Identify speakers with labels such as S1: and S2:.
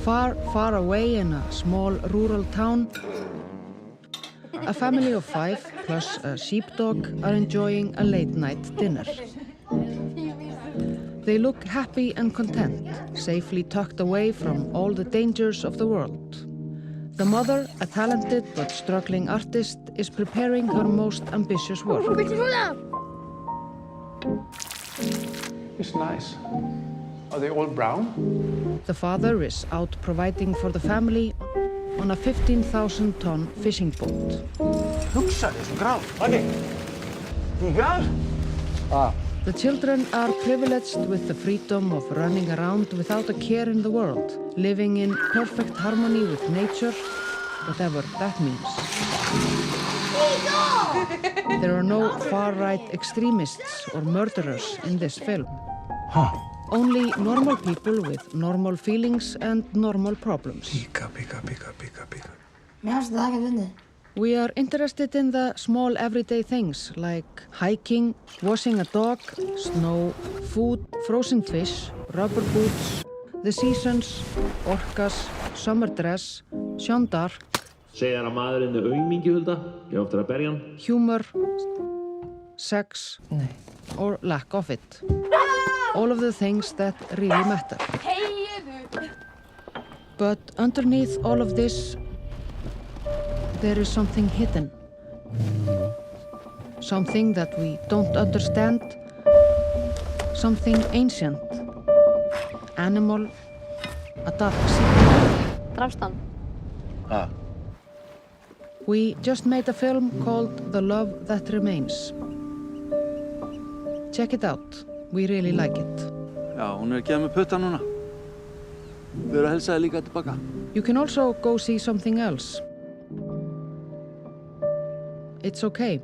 S1: Far, far away in a small rural town, a family of 5 plus a sheepdog are enjoying a late-night dinner. They look happy and content, safely tucked away from all the dangers of the world. The mother, a talented but struggling artist, is preparing her most ambitious work.
S2: It's nice. Are they all brown?
S1: The father is out providing for the family on a 15,000-ton fishing boat.
S2: Hugsaðu, svo grál. Manni, tígar?
S1: The children are privileged with the freedom of running around without a care in the world, living in perfect harmony with nature, whatever that means. There are no far-right extremists or murderers in this film. Only normal people with normal feelings and normal problems.
S2: Píka.
S3: Mér fannst það ekki fyndið.
S1: We are interested in the small everyday things like hiking, washing a dog, snow, food, frozen fish, rubber boots, the seasons, orcas, summer dress, Jeanne d'Arc,
S4: Segir að maðurinn er aumingi, Hulda. Ég á eftir að berja hann.
S1: humor, sex, or lack of it. All of the things that really matter. But underneath all of this, there is something hidden. Something that we don't understand. Something ancient. Animal. A dark secret.
S5: Drafst hann?
S1: We just made a film called The Love That Remains. Check it out. We really like it.
S6: Já, hún er að gefa mig putta núna. Við erum að helsa þér líka tilbaka.
S1: You can also go see something else. It's okay.